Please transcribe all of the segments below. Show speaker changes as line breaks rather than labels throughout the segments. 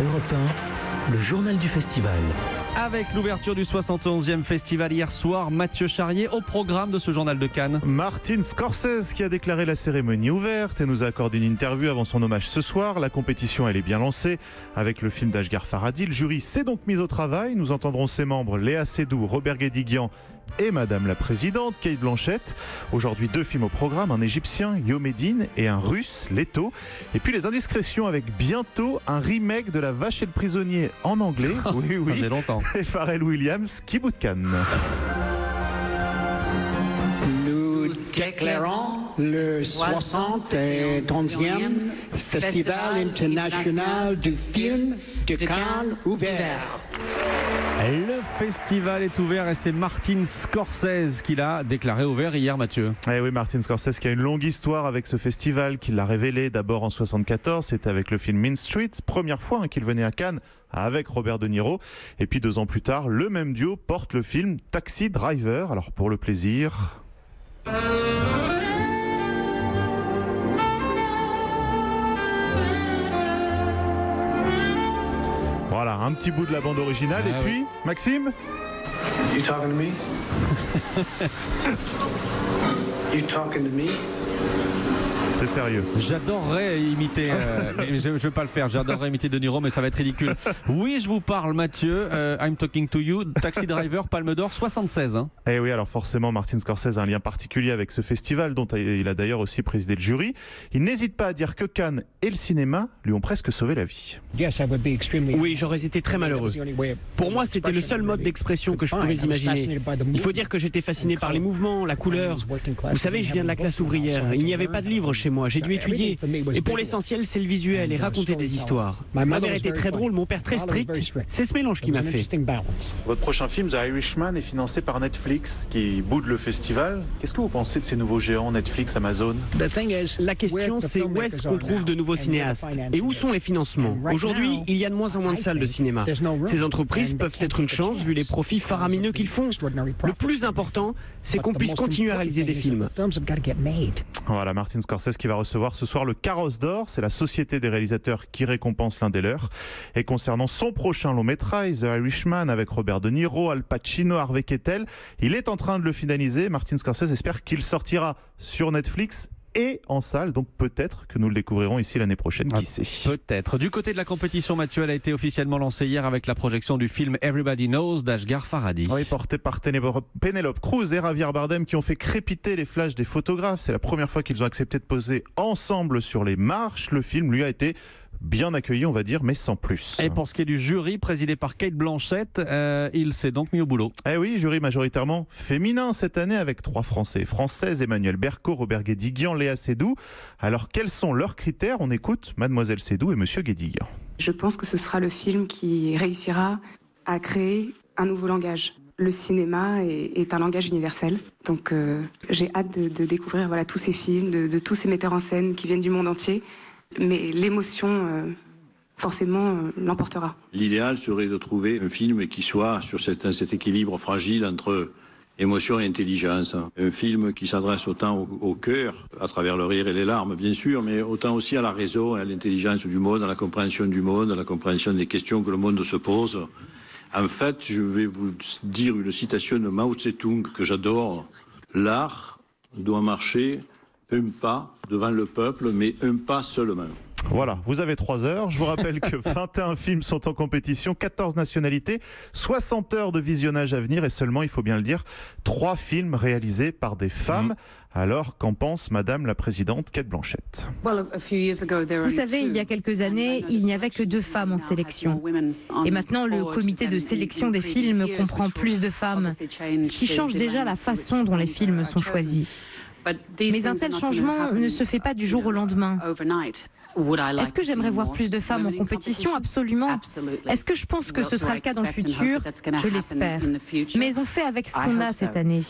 Europe 1, le journal du festival.
Avec l'ouverture du 71e festival hier soir, Mathieu Charrier au programme de ce journal de Cannes.
Martin Scorsese qui a déclaré la cérémonie ouverte et nous a accordé une interview avant son hommage ce soir. La compétition elle est bien lancée avec le film d'Ashghar Farhadi. Le jury s'est donc mis au travail. Nous entendrons ses membres Léa Seydoux, Robert Guédiguian et Madame la Présidente, Cate Blanchett. Aujourd'hui 2 films au programme, un égyptien, Yo Medine, et un russe, Leto. Et puis les indiscrétions avec bientôt un remake de La Vache et le Prisonnier en anglais. Oui,
Ça fait longtemps.
Et Pharrell Williams qui bout de Cannes.
Nous déclarons le 71e Festival international du film de Cannes ouvert.
Le festival est ouvert et c'est Martin Scorsese qui l'a déclaré ouvert hier, Mathieu.
Eh oui, Martin Scorsese qui a une longue histoire avec ce festival, qui l'a révélé d'abord en 1974, c'était avec le film Mean Streets, première fois qu'il venait à Cannes avec Robert De Niro. Et puis 2 ans plus tard, le même duo porte le film Taxi Driver. Alors pour le plaisir... Voilà, un petit bout de la bande originale. Et puis, Maxime?
You talking to me? You talking to me?
C'est sérieux.
J'adorerais imiter, mais je ne vais pas le faire, j'adorerais imiter De Niro, mais ça va être ridicule. Oui, je vous parle, Mathieu, I'm talking to you, Taxi Driver, Palme d'Or, 76. Hein.
Eh oui, alors forcément, Martin Scorsese a un lien particulier avec ce festival, dont il a d'ailleurs aussi présidé le jury. Il n'hésite pas à dire que Cannes et le cinéma lui ont presque sauvé la vie.
Oui, j'aurais été très malheureux. Pour moi, c'était le seul mode d'expression que je pouvais imaginer. Il faut dire que j'étais fasciné par les mouvements, la couleur. Vous savez, je viens de la classe ouvrière. Il n'y avait pas de livre chez moi. J'ai dû étudier. Et pour l'essentiel, c'est le visuel et raconter des histoires. Ma mère était très drôle, mon père très strict. C'est ce mélange qui m'a fait.
Votre prochain film, The Irishman, est financé par Netflix, qui boude le festival. Qu'est-ce que vous pensez de ces nouveaux géants, Netflix, Amazon?
La question, c'est où est-ce qu'on trouve de nouveaux cinéastes? Et où sont les financements? Aujourd'hui, il y a de moins en moins de salles de cinéma. Ces entreprises peuvent être une chance vu les profits faramineux qu'ils font. Le plus important, c'est qu'on puisse continuer à réaliser des films.
Voilà, Martin Scorsese qui va recevoir ce soir le Carrosse d'Or. C'est la société des réalisateurs qui récompense l'un des leurs. Et concernant son prochain long métrage, The Irishman, avec Robert De Niro, Al Pacino, Harvey Keitel, il est en train de le finaliser. Martin Scorsese espère qu'il sortira sur Netflix et en salle, donc peut-être que nous le découvrirons ici l'année prochaine, qui sait.
Peut-être. Du côté de la compétition, Mathieu, elle a été officiellement lancée hier avec la projection du film Everybody Knows d'Ashghar Farhadi.
Oui, porté par Penelope Cruz et Javier Bardem qui ont fait crépiter les flashs des photographes. C'est la première fois qu'ils ont accepté de poser ensemble sur les marches. Le film lui a été bien accueilli, on va dire, mais sans plus.
Et pour ce qui est du jury, présidé par Cate Blanchett, il s'est donc mis au boulot.
Eh oui, jury majoritairement féminin cette année avec 3 Français et Françaises, Emmanuel Berco, Robert Guédiguian, Léa Seydoux. Alors quels sont leurs critères? On écoute Mademoiselle Seydoux et Monsieur Guédiguian.
Je pense que ce sera le film qui réussira à créer un nouveau langage. Le cinéma est un langage universel, donc j'ai hâte de découvrir tous ces films, de tous ces metteurs en scène qui viennent du monde entier. Mais l'émotion, forcément, l'emportera.
L'idéal serait de trouver un film qui soit sur cet équilibre fragile entre émotion et intelligence. Un film qui s'adresse autant au cœur, à travers le rire et les larmes, bien sûr, mais autant aussi à la raison et à l'intelligence du monde, à la compréhension du monde, à la compréhension des questions que le monde se pose. En fait, je vais vous dire une citation de Mao Tse-tung que j'adore. L'art doit marcher un pas devant le peuple, mais un pas seulement.
Voilà, vous avez 3 heures. Je vous rappelle que 21 films sont en compétition, 14 nationalités, 60 heures de visionnage à venir et seulement, il faut bien le dire, 3 films réalisés par des femmes. Alors, qu'en pense Madame la Présidente Cate Blanchett?
Vous savez, il y a quelques années, il n'y avait que 2 femmes en sélection. Et maintenant, le comité de sélection des films comprend plus de femmes, ce qui change déjà la façon dont les films sont choisis. Mais un tel changement ne se fait pas du jour au lendemain. Est-ce que j'aimerais voir plus de femmes en compétition? Absolument. Est-ce que je pense que ce sera le cas dans le futur? Je l'espère. Mais on fait avec ce qu'on a cette année.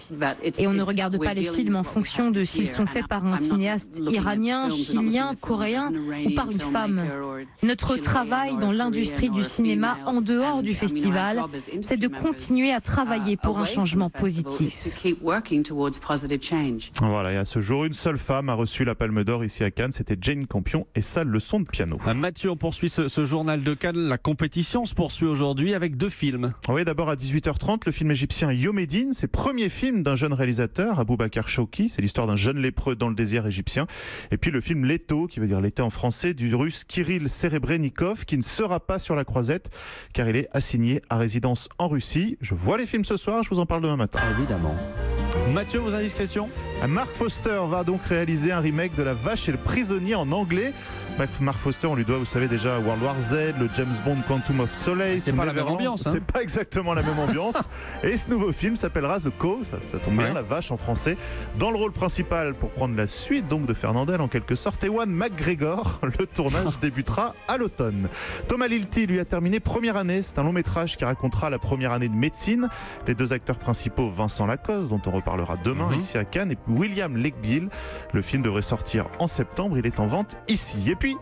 Et on ne regarde pas les films en fonction de s'ils sont faits par un cinéaste iranien, chilien, coréen ou par une femme. Notre travail dans l'industrie du cinéma en dehors du festival, c'est de continuer à travailler pour un changement positif.
Voilà, et à ce jour, une seule femme a reçu la Palme d'Or ici à Cannes, c'était Jane Campion et ça sa leçon de piano.
Mathieu, on poursuit ce journal de Cannes. La compétition se poursuit aujourd'hui avec 2 films.
Oui, d'abord à 18h30, le film égyptien Yomédine. C'est le premier film d'un jeune réalisateur, Aboubacar Chouki. C'est l'histoire d'un jeune lépreux dans le désert égyptien. Et puis le film Leto, qui veut dire l'été en français, du russe Kirill Serebrennikov, qui ne sera pas sur la croisette car il est assigné à résidence en Russie. Je vois les films ce soir, je vous en parle demain matin.
Évidemment. Mathieu, vos indiscrétions?
Mark Foster va donc réaliser un remake de La Vache et le Prisonnier en anglais. Mark Foster, on lui doit, vous savez déjà, World War Z, le James Bond Quantum of Solace.
C'est pas la même ambiance.
C'est pas exactement la même ambiance. Et ce nouveau film s'appellera The Co, ça tombe bien, La Vache en français. Dans le rôle principal, pour prendre la suite donc de Fernandel en quelque sorte, Ewan McGregor. Le tournage débutera à l'automne. Thomas Lilti lui a terminé première année. C'est un long métrage qui racontera la première année de médecine. Les 2 acteurs principaux, Vincent Lacoste, dont on reparlera demain ici à Cannes, et William Legbill. Le film devrait sortir en septembre, il est en vente ici. Et puis,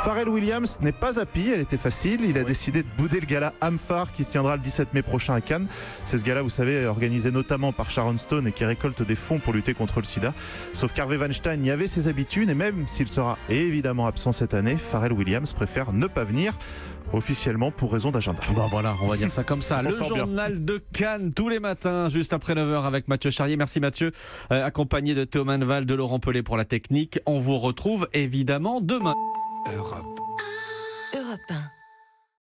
Pharrell Williams n'est pas happy, elle était facile. Il a décidé de bouder le gala Amphar qui se tiendra le 17 mai prochain à Cannes. C'est ce gala, vous savez, organisé notamment par Sharon Stone et qui récolte des fonds pour lutter contre le sida. Sauf qu'Harvey Weinstein y avait ses habitudes et même s'il sera évidemment absent cette année, Pharrell Williams préfère ne pas venir. Officiellement pour raison d'agenda.
Bon voilà, on va dire ça comme ça. Le journal
bien
de Cannes tous les matins, juste après 9h avec Mathieu Charrier. Merci Mathieu, accompagné de Théo Manval, de Laurent Pelé pour la technique. On vous retrouve évidemment demain.
Europe 1.